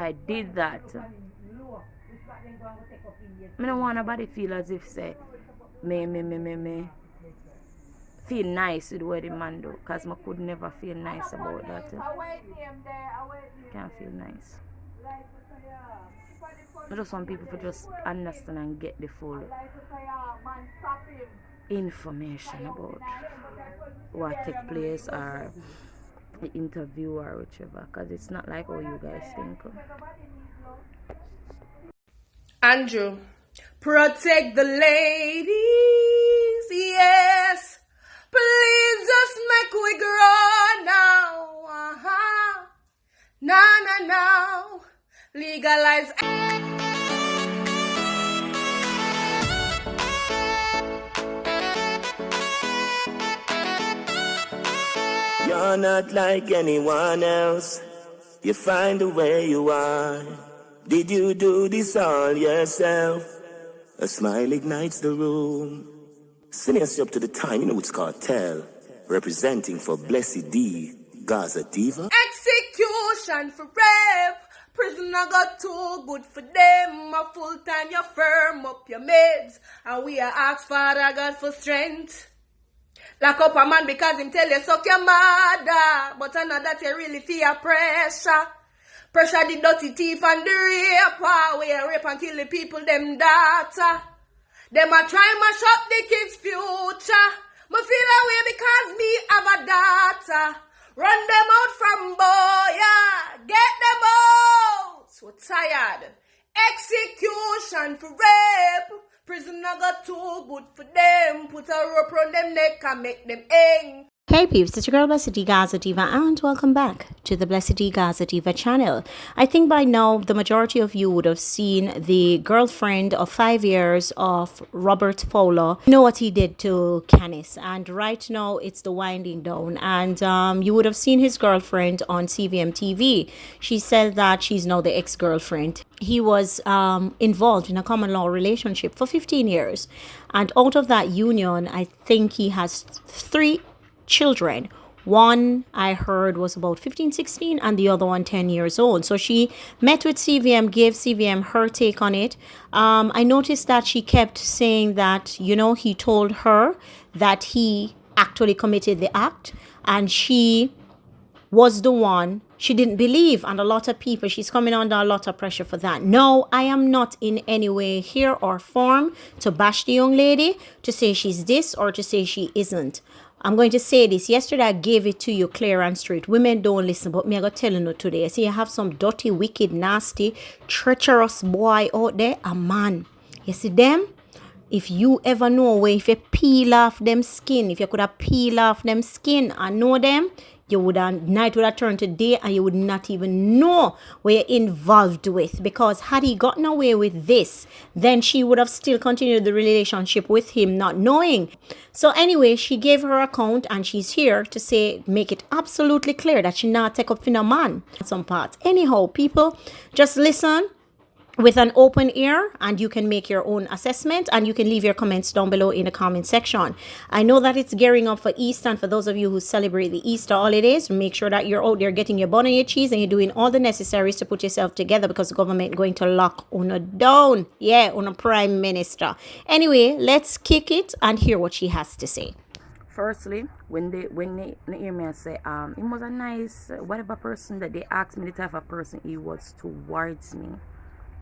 I did that, I don't want nobody feel as if say me feel nice with what the man do, because I could never feel nice about that. Can't feel nice. I just want people to just understand and get the full information about what take place or the interview or whichever, because it's not like how you guys think. Andrew, protect the ladies, yes. Please just make we grow now. Now. Legalize. You're not like anyone else. You find the way you are. Did you do this all yourself? A smile ignites the room. Sending us up to the time, you know it's cartel. Representing for Blessydgazadiva. Execution for rape. Prisoner got too good for them. A full time you firm up your meds. And we are asked Father God for strength. Lock up a man because him tell you suck your mother. But I know that you really feel pressure. Pressure the dirty thief and the raper. We rape and kill the people, them data. Them a try mash up the kids' future. Me feel away because me have a daughter. Run them out from Boya. Get them out. So tired. Execution for rape. Prisoner got too good for them. Put a rope around them neck and make them hang. Hey peeps, it's your girl Blessydgazadiva and welcome back to the Blessydgazadiva channel. I think by now the majority of you would have seen the girlfriend of 5 years of Robert Fowler. You know what he did to Khanice, and right now it's the winding down, and you would have seen his girlfriend on CVM TV. She said that she's now the ex-girlfriend. He was involved in a common law relationship for 15 years, and out of that union I think he has 3 children. One I heard was about 15, 16 and the other one 10 years old. So she met with CVM, gave CVM her take on it. I noticed that she kept saying that, you know, he told her that he actually committed the act and she was the one she didn't believe, and a lot of people, she's coming under a lot of pressure for that. No, I am not in any way here or form to bash the young lady, to say she's this or to say she isn't. I'm going to say this. Yesterday I gave it to you clear and straight. Women don't listen, but me I got telling you today. See, you have some dirty, wicked, nasty, treacherous boy out there, a man. You see them? If you ever know where, if you peel off them skin, if you could have peel off them skin and know them, you would have, night would have turned to day and you would not even know where you're involved with. Because had he gotten away with this, then she would have still continued the relationship with him, not knowing. So anyway, she gave her account and she's here to say, make it absolutely clear that she not take up for no man at some parts. Anyhow, people, just listen with an open ear and you can make your own assessment, and you can leave your comments down below in the comment section. I know that it's gearing up for Easter, and for those of you who celebrate the Easter holidays, make sure that you're out there getting your bun and your cheese and you're doing all the necessaries to put yourself together, because the government going to lock Una down. Yeah, Una Prime Minister. Anyway, let's kick it and hear what she has to say. Firstly, when they hear me say he was a nice whatever person, that they asked me the type of person he was towards me.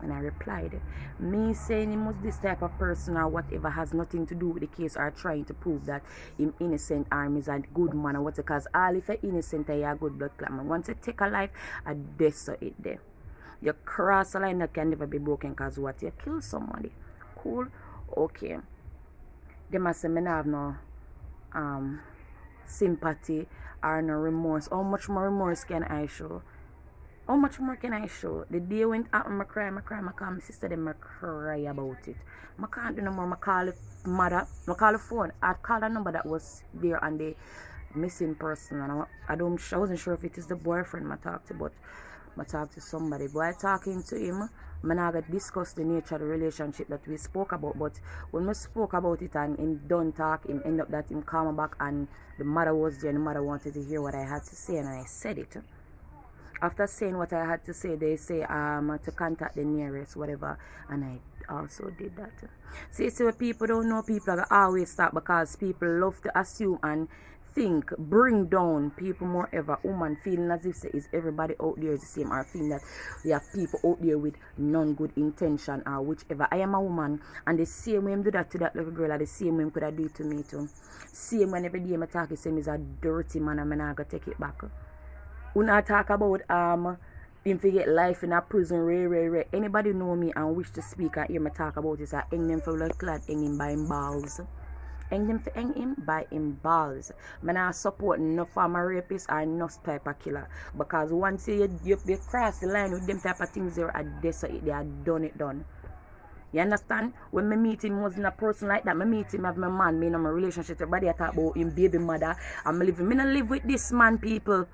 And I replied, me saying he was this type of person or whatever has nothing to do with the case, or trying to prove that him innocent or is a good man or what, because all if you're innocent and you're a good blood clot man. Once you take a life, a death so it there. You cross a line that can never be broken, because what, you kill somebody. Cool? Okay. They must say me not have no sympathy or no remorse. How much more remorse can I show? How much more can I show? The day when I cry, I call my sister, them I cry about it. I can't do no more. I call the mother, I call the phone. I call a number that was there and the missing person. And I wasn't sure if it is the boyfriend I talked to, but I talked to somebody. But I talking to him, I now got discuss the nature of the relationship that we spoke about. But when we spoke about it and him done talk, him end up that him call me back and the mother was there and the mother wanted to hear what I had to say, and I said it. After saying what I had to say, they say to contact the nearest, whatever, and I also did that. See, what people don't know, people are always stop because people love to assume and think, bring down people more ever. Woman feeling as if say is everybody out there is the same, or feeling that we have people out there with non-good intention or whichever. I am a woman, and the same way I do that to that little girl, or the same way I could have do it to me too. Same when every day I talk, the same is a dirty man, and I'm not gonna take it back. When I talk about him to get life in a prison, rare. Anybody know me and wish to speak and hear me talk about this, I hang them for blood clad, hang him by him balls. Hang him by him balls. I not support no former rapist or no type of killer. Because once you cross the line with them type of things, they are done. You understand? When me meet him wasn't a person like that. Me meet him have my man, me in my relationship. Everybody I talk about him baby mother. I'm living. Me not live with this man, people.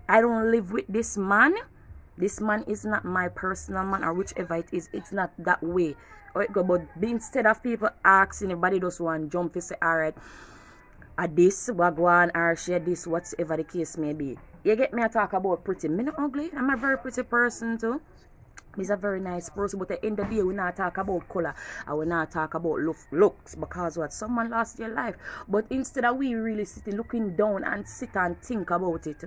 I don't live with this man. This man is not my personal man, or whichever it is. It's not that way. Or it go, but instead of people asking, everybody just want jump and say, alright, this, wagwan, or share this, whatever the case may be. You get me? I talk about pretty. Me not ugly. I'm a very pretty person too. He's a very nice person, but at the end of the day, we not talk about color, and we not talk about looks, because what, someone lost their life. But instead of we really sitting looking down and sit and think about it,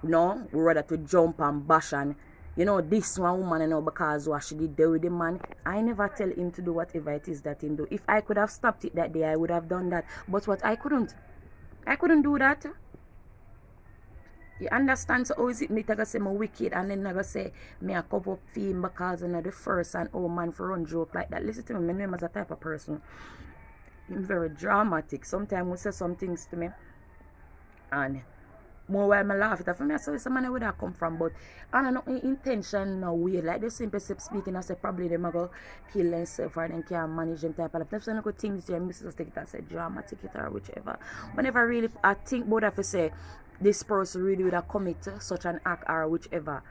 no, we rather to jump and bash and, this one woman, because what she did there with the man. I never tell him to do whatever it is that him do. If I could have stopped it that day, I would have done that. But what, I couldn't do that. You understand? So how is it me to say I'm wicked and then I go say me a cover up for him because I'm the first and man for run joke like that? Listen to me, my name is a type of person. I'm very dramatic. Sometimes we say some things to me and more while I laugh it for me, I say some man where that come from, but I don't know intention no way. Like the simple speaking, I say probably them go kill themselves or them can't manage them type of life. That's one of the things you miss take it as a dramatic it or whichever. Whenever really I think about if I say this person really would have commit such an act or whichever.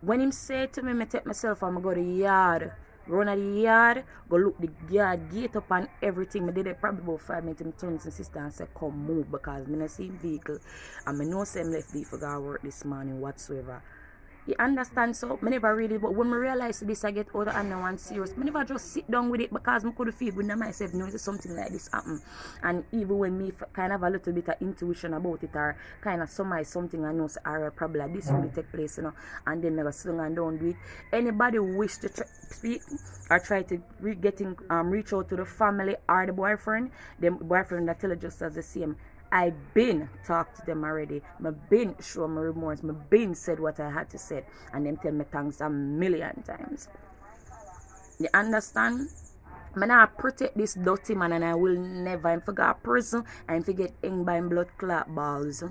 When him say to me, I take myself and I go to the yard, run at the yard, go look the yard gate up and everything. I did it probably about 5 minutes. I turn to sister and say, come move, because I don't see him vehicle and I know him left vehicle for work this morning whatsoever. You understand? So I never really, but when I realize this, I get older and now I'm serious. I never just sit down with it because I could feel good myself, something like this happen. And even when me kind of a little bit of intuition about it or kind of summarize something, I know probably like this really take place, and then never sit and don't do it. Anybody wish to speak or try to reach out to the family or the boyfriend that tell it just as the same. I been talked to them already. I been show my remorse. I been said what I had to say, and them tell me thanks a million times. You understand? I not protect this dirty man, and I will never forget prison and forget hang by blood clot balls.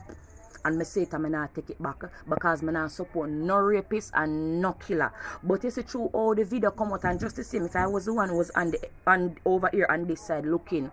And I say it, I not take it back because I not support no rapist and no killer. But you see through all the video come out and just the same, if I was the one who was on over here on this side looking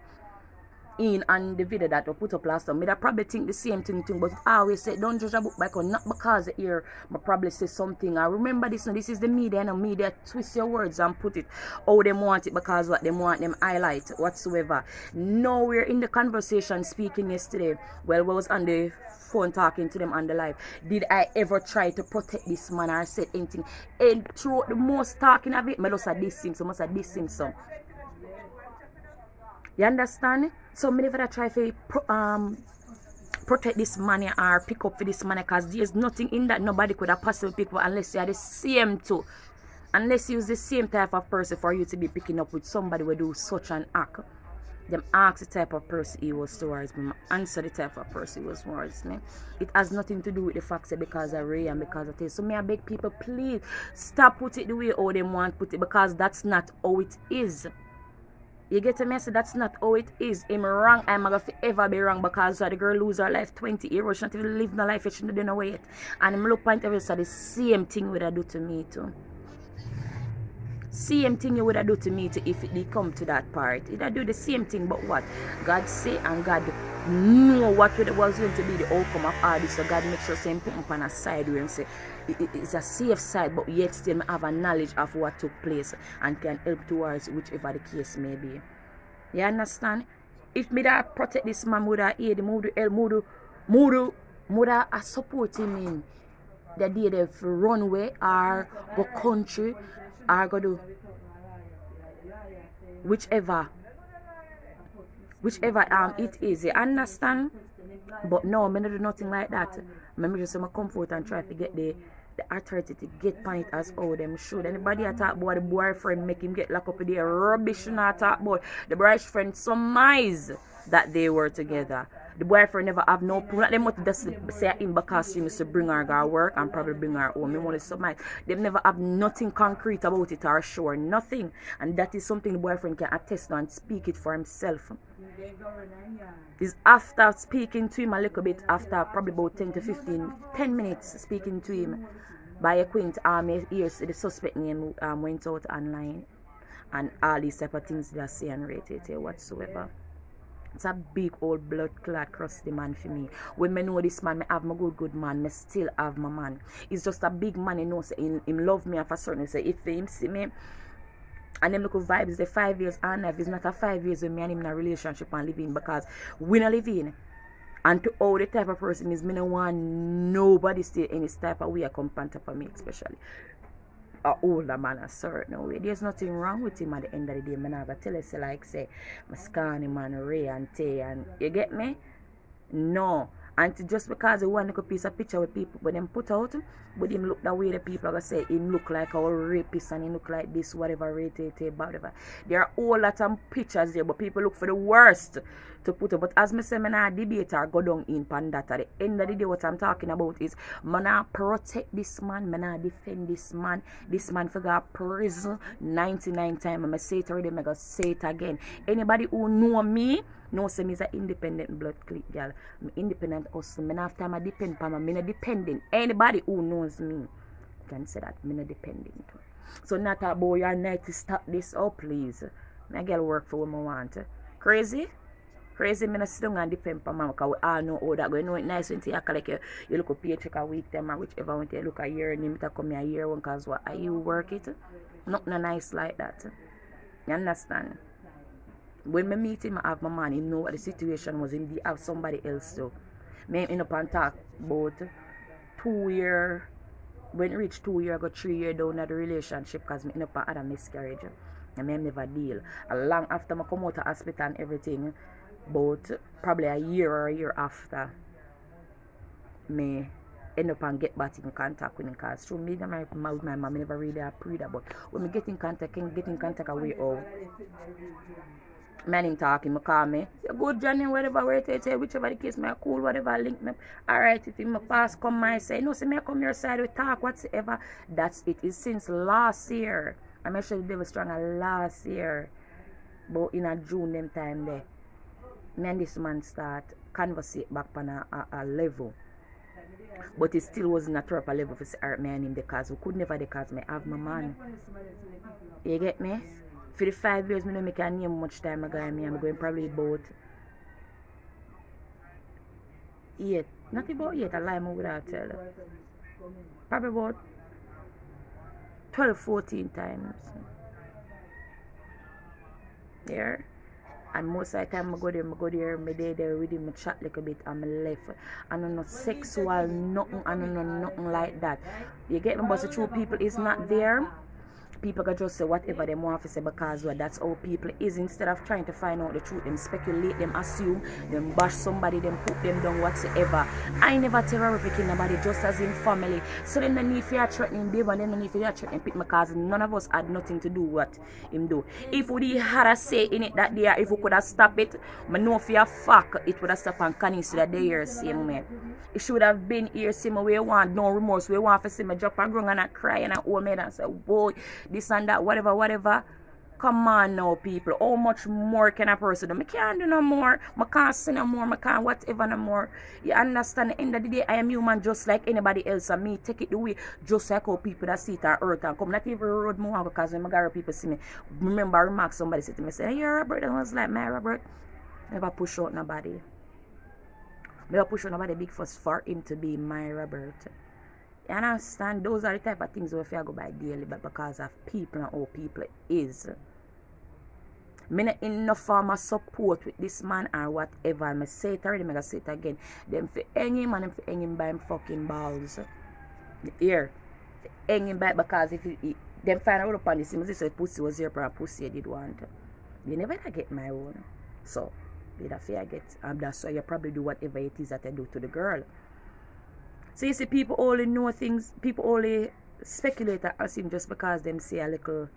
in and the video that I put up last time, I probably think the same thing too, but I always say don't judge a book by cover, not because here I probably say something. I remember this now, this is the media, and the media twist your words and put it how they want it because what they want them highlight whatsoever. Nowhere in the conversation speaking yesterday, well, I was on the phone talking to them on the live, did I ever try to protect this man or said anything? And throughout the most talking of it, I just said this him some. You understand? So I never try to protect this money or pick up for this money, because there's nothing in that nobody could have possibly picked up unless you are the same too. Unless you use the same type of person for you to be picking up with somebody who do such an act. Them ask the type of person he was towards me, answer the type of person he was towards me. It has nothing to do with the fact that because of Ray and because of this. So me I beg people, please stop put it the way how they want put it, because that's not how it is. You get a message? That's not how it is. I'm wrong. I'm going to ever be wrong because the girl lose her life 20 years. She not even live no life. She shouldn't do no way yet. And I'm look point every so the same thing would have do to me too. Same thing you would have do to me too if it did come to that part. It would do the same thing, but what? God say and God know what was going to be the outcome of all this. So God makes sure same put up on a side where him say it's a safe side, but yet still have a knowledge of what took place and can help towards whichever the case may be. You understand? If me that protect this man, would I aid him, would I support him in the day they run away or go country or go do whichever it is, you understand? But no, me not do nothing like that. Me just say come forth and try to get the authority to get on it as how them should. Anybody a talk about the boyfriend make him get locked up with the rubbish not talk about the boyfriend surmise that they were together. The boyfriend never have no proof. Them want to just say him because she used to bring her to work and probably bring her home. Me want to surmise. They never have nothing concrete about it or sure nothing. And that is something the boyfriend can attest and speak it for himself. Is after speaking to him a little bit, after probably about 10 minutes speaking to him by a quaint hears the suspect name went out online and all these type of things they are saying rated whatsoever. It's a big old blood clot crusty man for me. When me know this man, me have my good man, me still have my man. It's just a big man, you know, say him love me and for certain say if him see me and them little vibes, the 5 years and if it's not a 5 years with me and him in a relationship and living because we not living. And to all the type of person is me no want nobody stay any type of way come on top of me, especially a older man a certain way. There's nothing wrong with him at the end of the day. Man, I gotta tell you, say like say my Scarny man, Ray and Tay and you get me? No. And just because he want a piece of picture with people when them put out, but him look the way the people are gonna say him look like a rapist and he look like this, whatever, whatever. There are all lot of pictures there, but people look for the worst to put up. But as me say, me not debate or go down in pan that. At the end of the day, what I'm talking about is me not protect this man, me not defend this man. This man for go prison 99 times. I say it already, I go say it again. Anybody who know me, no, say me is an independent blood clip, girl. I'm independent hustle. Me not have time I depend on me. I'm not dependent. Anybody who knows me can say that I'm not dependent. So not about your night to stop this. Oh please. My girl work for what I want. Crazy? Crazy, me not sit down and depend on me because we all know how that go. You know it nice when you like you look a paycheck a week time or whichever when you look a year and you come a year one because what are you work it? Nothing nice like that. You understand? When me meet him, I have my man, he know what the situation was. He have somebody else too. Me end up and talk about 2 year. When it reach 2 year, I go 3 year down at the relationship because me end up and had a miscarriage. And me never deal. Long after I come out of hospital and everything, but probably a year after, me end up and get back in contact with him because through me and my mom, I never really appreciate that. But when me get in contact away out. Man him talking, me call me. You good Johnny, whatever way to say, whichever the case, me cool, whatever link me. Alright, if him pass come my say, no, say me come your side, we talk, whatsoever. That's it. It's since last year. I'm actually they were stronger last year. But in a June them time there. Me and this man start conversate back on a level. But it still wasn't a proper level for say me and him because we could never because me have my man. You get me? For the 5 years, I don't make a name much time ago. I'm going probably about 8. Not about 8, I lie more without tell. Probably about 12, 14 times. There. And most of the time I go there, I there with him, I chat a little bit and I left. I don't know sexual, nothing, I don't know nothing like that. You get me? But the true people is not there. People can just say whatever they want to say because well, that's how people is. Instead of trying to find out the truth, them speculate, them assume, them bash somebody, them put them down whatsoever. I never terrorific nobody, just as in family. So then the need for your threatening babe and then the need for your threatening pick my cousin. None of us had nothing to do what him do. If we had a say in it that day, if we could have stopped it, I know for a fact it would have stopped on Khanice that day here same way. It should have been here same way. We want no remorse. We want to see me drop a ground and I cry and I hold me and say, boy, this and that, whatever. Come on now, people. How much more can a person do? I can't do no more. I can't say no more. I can't whatever no more. You understand? At the end of the day, I am human just like anybody else. And me take it the way just like how people that see it on earth and come. Not even road more because when I people see me. Remember, I remark somebody said to me, say, hey, Robert. And I was like, my Robert. Never push out nobody. Never push out nobody big fuss for him to be my Robert. You understand? Those are the type of things we have to go by daily, but because of people and how people is. Me not in no form of support with this man or whatever. I say it already, I say it again. Them for hang him and them for hang him by him fucking balls. Here, hanging back because if them find out upon this, he said pussy was here for a pussy you did want. You never get my own. So, you have to get, that's why you probably do whatever it is that I do to the girl. So you see, people only know things, people only speculate or assume just because them see a little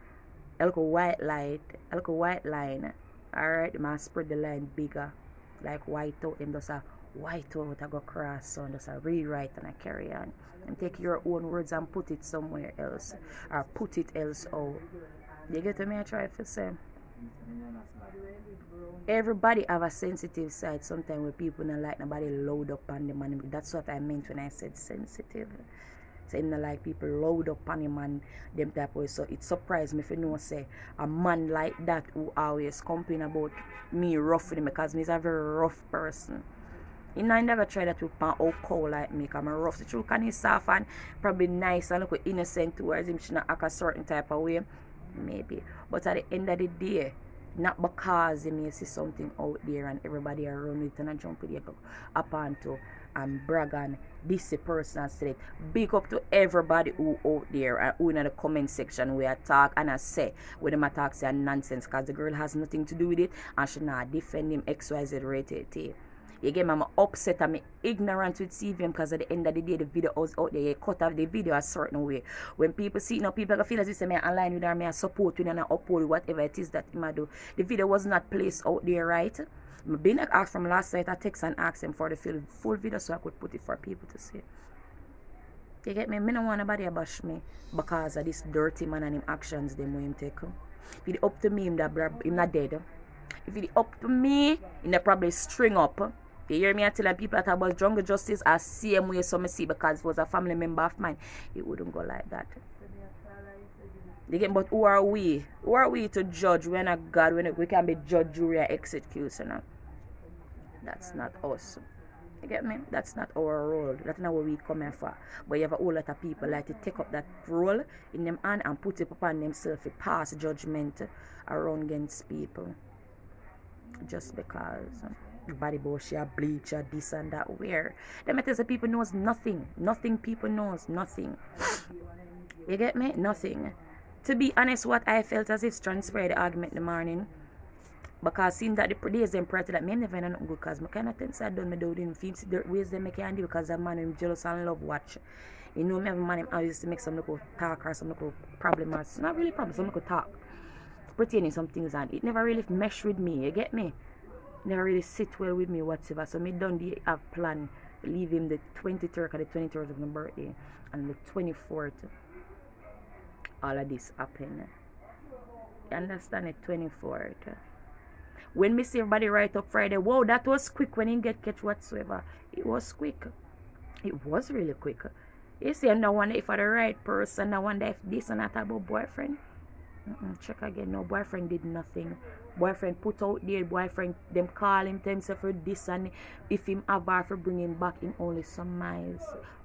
white line. Alright, they must spread the line bigger. Like white out, them just a white out, I go cross, so just a rewrite and I carry on. And take your own words and put it somewhere else. Or put it else out. You get to me, I try to say. Everybody have a sensitive side sometimes where people don't like nobody load up on them, and that's what I meant when I said sensitive. So not like people load up on him and them type of way. So it surprised me if you know say a man like that who always complain about me roughing him because he's a very rough person. You know, I never try that with my old cow like me because I'm rough. The truth can he soft and probably nice and look innocent towards him, she not act a certain type of way. Maybe. But at the end of the day, not because you may see something out there and everybody around it and jump with you up onto and brag on this person and say it. Big up to everybody who out there and who in the comment section where I talk and I say where them attack say nonsense because the girl has nothing to do with it and she not defend him XYZ rated. You get me, I'm upset, I'm ignorant with CVM because at the end of the day, the video was out there. You cut off the video a certain way. When people see it now, people feel as if I'm online with her, I support with and I upload whatever it is that I do. The video was not placed out there, right? I've been asked from last night, I text and asked them for the full video so I could put it for people to see. You get me? I don't want nobody to bash me because of this dirty man and him actions them when him take. If it's up to me, him not dead. If it's up to me, him probably string up. You hear me? I tell people that about jungle justice are same way some see because it was a family member of mine. It wouldn't go like that. But who are we? Who are we to judge? We're not God. We can be judge, jury, or executioner. That's not us. You get me? That's not our role. That's not what we come here for. But you have a whole lot of people like to take up that role in them hand and put it upon themselves to pass judgment around against people. Just because body bullshit, bleach, this and that, where them it is the people knows nothing. Nothing people knows, nothing. You get me? Nothing. To be honest, what I felt as if transferred the argument in the morning. Because seeing that the days them prior to that, me never know nothing good because I kind of think I done me do in films, the ways them I can do because a man who jealous and love watch. You know me have a man who used to make some little talk or some little problem or not really problem, some little talk. Pertaining some things and it never really mesh with me, you get me? Never really sit well with me whatsoever. So me done the have plan to leave him the 23rd or the 23rd of my birthday and the 24th. All of this happened. You understand it? 24th. When me see everybody write up Friday, wow, that was quick when he get catch whatsoever. It was quick. It was really quick. You see, I no wonder if I the right person, I wonder if this and that about boyfriend. Check again. No, boyfriend did nothing. Boyfriend put out there, boyfriend them call him themselves for this and if him have her for bring him back in only some miles.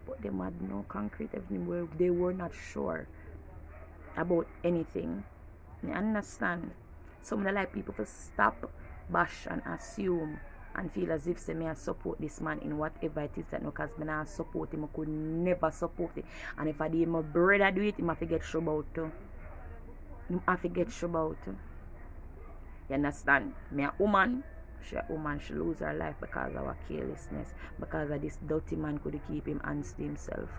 But them had no concrete evidence where they were not sure about anything. You understand? Some of the like people to stop, bash and assume and feel as if say me I support this man in whatever it is that no because me not support him, I could never support it. And if I did my brother do it, him have to get trouble out too. Him have to get trouble out too. You understand? Me a woman, she lose her life because of our carelessness. Because of this dirty man could keep him honest to himself.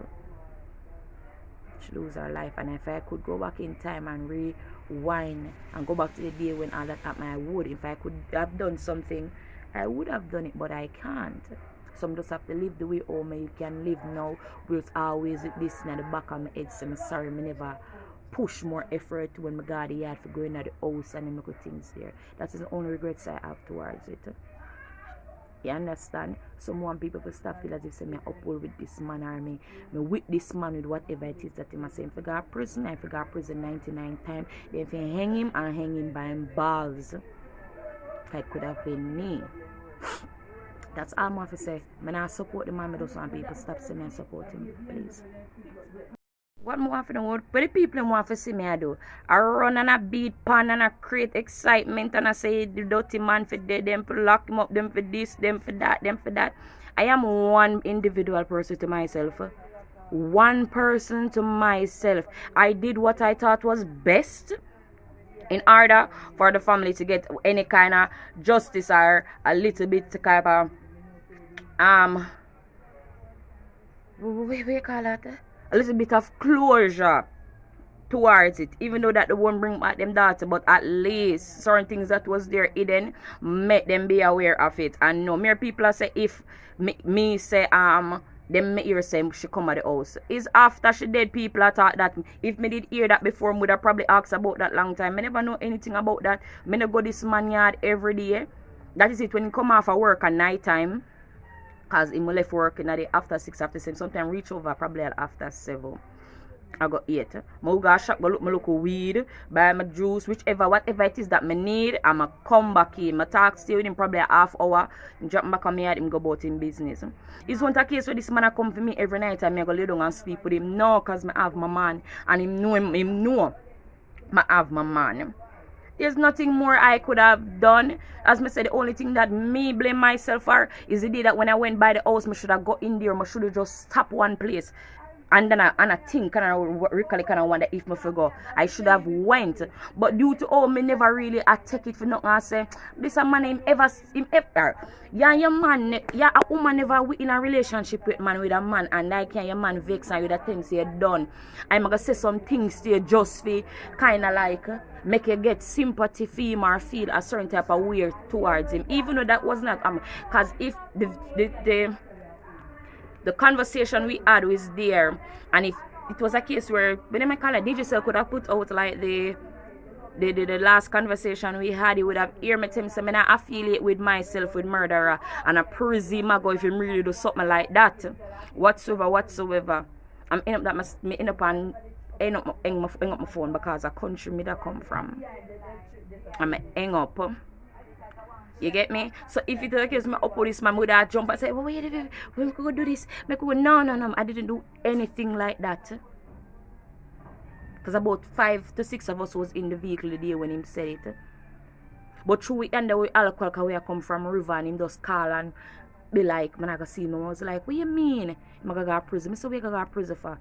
She lose her life. And if I could go back in time and rewind and go back to the day when all that happened, I would. If I could have done something, I would have done it, but I can't. Some just have to live the way you can live now. With always with this in the back of my head. So I'm sorry, I never push more effort when my God he had for going to the house and make things there. That is the only regrets I have towards it. You understand? Some want people to stop feel as if say me uphold with this man or me with this man with whatever it is that he must say. If I go to prison, I got prison 99 times. Then if you hang him and hang him by him balls. That could have been me. That's all I want to say. I not support the man, I just want people stop saying me support him, please. What more want to know? What the people want to see me I do? I run and I beat pan and I create excitement and I say the dirty man for dead, them for lock him up, them for this, them for that, them for that. I am one individual person to myself. one person to myself. I did what I thought was best in order for the family to get any kind of justice or a little bit kind of what you call that? A little bit of closure towards it, even though that they won't bring back them daughter, but at least certain things that was there hidden, make them be aware of it. And no mere people are say if me say them me hear say she come at the house. Is after she dead, people are thought that if me did hear that before, me would have probably asked about that long time. Me never know anything about that. Me no go this man yard every day. That is it when he come off of work at night time. Cause he left work in the day after 6, after 7. Sometimes reach over probably after 7. I got 8. I go shop, go look my local weed, buy my juice, whatever it is that me need. I'ma come back in. I talk still with him probably a half hour. Drop back on me and him go about in business. It's one case where this man a come for me every night and I go lay down and sleep with him. No, cause I have my man and him know I have my man. There's nothing more I could have done. As I said, the only thing that me blame myself for is the day that when I went by the house, I should have got in there, I should have just stopped one place. And then I think and I recollect and I wonder if I forgot. I should have went. But due to me never really I take it for nothing. I say, this a man him ever. Yeah, your man, yeah, a woman never in a relationship with a man and like your man vex and you that things you're done. I'm gonna say some things to you just for kinda like make you get sympathy for him or feel a certain type of way towards him. Even though that was not because if the conversation we had was there, and if it was a case where when I call it DJ could have put out like the last conversation we had, he would have heard me tell me say, I affiliate with myself with Mvrder and a prison go if him really do something like that whatsoever. I'm end up that me end up my phone because a country me that come from. I'm hang up. You get me? So if it is my up this man would have jump and say, well, wait, we could do this. No, I didn't do anything like that. Because about 5 to 6 of us was in the vehicle the day when him said it. But through we end up with alcohol because we come from river and him just call and be like, man, I go see him. I was like, what you mean? I'm going to go to prison. I said, we going to go to prison for?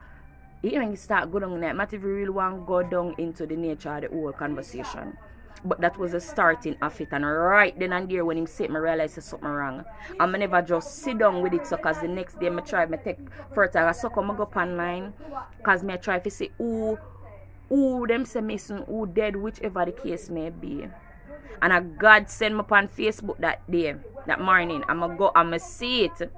Even start going down there. Not if you really want to go down into the nature of the whole conversation. But that was the starting of it, and right then and there when him said, I realized there's something wrong. And I never just sit down with it, so because the next day I take further, I suck on go up online, because I try to say who them say missing, who dead, whichever the case may be. And a God send me upon Facebook that day, that morning. I'ma see it.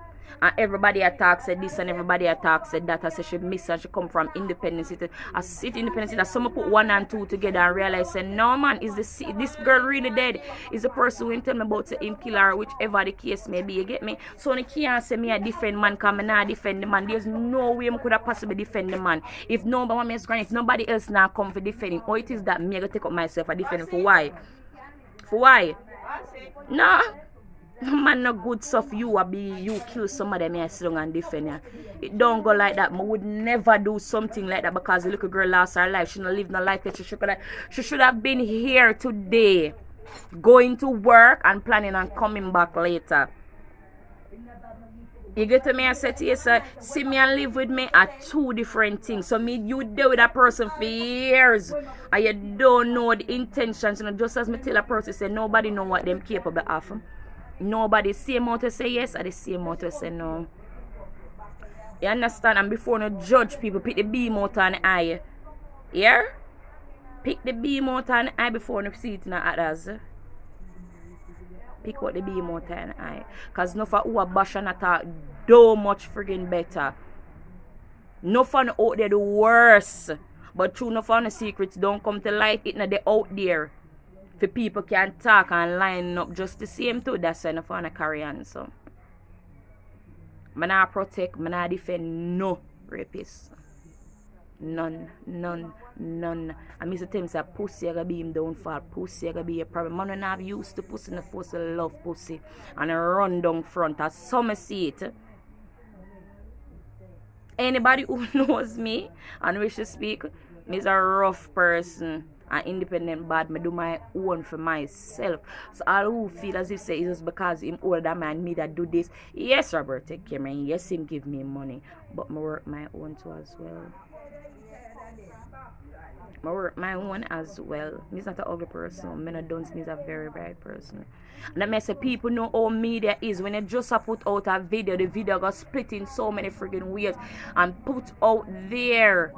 And everybody attacks said this and everybody attacks said that. I said she miss and she come from Independence City. I sit Independence City. Someone put 1 and 2 together and realize said, no man, is this girl really dead? Is the person who tell me about him kill her, whichever the case may be, you get me? So I can't say me a defend man because I not defend the man. There's no way I could have possibly defend the man. If nobody want me to if nobody else now come for defend him, or it is that me I go take up myself and defend him for why? For why? No. Man, no good stuff. You kill somebody, me I sit down and defend you. It don't go like that. I would never do something like that because the little girl lost her life. She not live no life that she should have been here today, going to work and planning on coming back later. You get to me and say to you, sir, see me and live with me are 2 different things. So you deal with a person for years and you don't know the intentions. Just as me tell a person, say nobody know what them capable of. Nobody same out to say yes or the same out to say no. You understand? And before no judge people, pick the beam out on the eye. Yeah? Pick the beam out on the eye before you see it in the others. Pick out the beam out on the eye. Because no for who a bash and attack do much friggin' better. No fun out there the worst. But true no fun the secrets don't come to light, it not they out there. For people can talk and line up just the same too. That's why I want to carry on. So I not protect, I not defend no rapists. None. I miss the time say pussy I gotta be him downfall. Pussy I gotta be a problem. Man when I've used to pussy and force to love pussy and I run down front as some see it. Anybody who knows me and wish to speak, Me's a rough person. An independent bad, me do my own for myself. So all who feel as if say it's just because him older than me and me that do this. Yes, Robert take care of me. Yes, him give me money. But me work my own too as well. I work my own as well. Me's not an ugly person. Me not don't me's a very bright person. And that makes people know how media is. When you just put out a video, the video got split in so many freaking ways and put out there.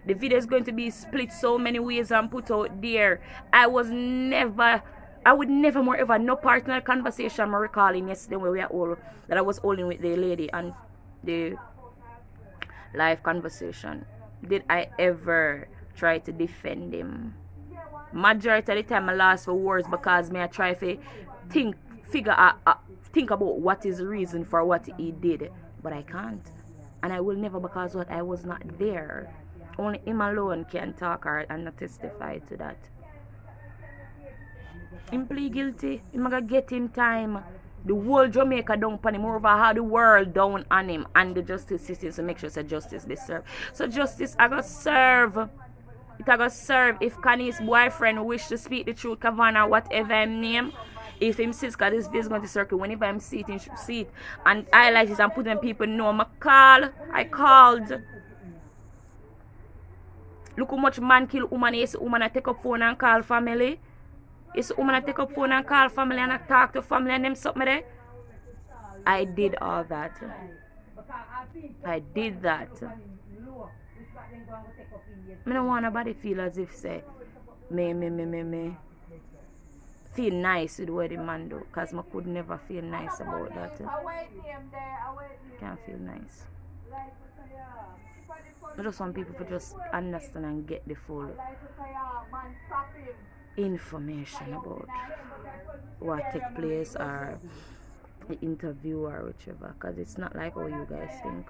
The video is going to be split so many ways and put out there. I would never more ever no partner conversation I'm recalling yesterday where we are all that I was holding with the lady and the live conversation. Did I ever try to defend him? Majority of the time I lost for words because I try to think about what is the reason for what he did. But I can't. And I will never because what I was not there. Only him alone can talk or and not testify to that. Him plead guilty. Him gonna get him time. The whole Jamaica down on him, moreover how the world down on him and the justice system to make sure that justice be served. So justice I gotta serve. It I gotta serve if Khanice's boyfriend wish to speak the truth, Kavana, whatever him name. If him sees because this video is going to circle, whenever I'm sitting see it and highlight it and put them people know I called. Look how much man kill woman. Yes, woman I take up phone and call family. Yes, woman I take up phone and call family and I talk to family and them something there. I did all that. I did that. I don't want nobody feel as if say me feel nice with what the man do. Because I could never feel nice about that. Can't feel nice. I just want people to just understand and get the full information about what take place or the interview or whichever, because it's not like how you guys think.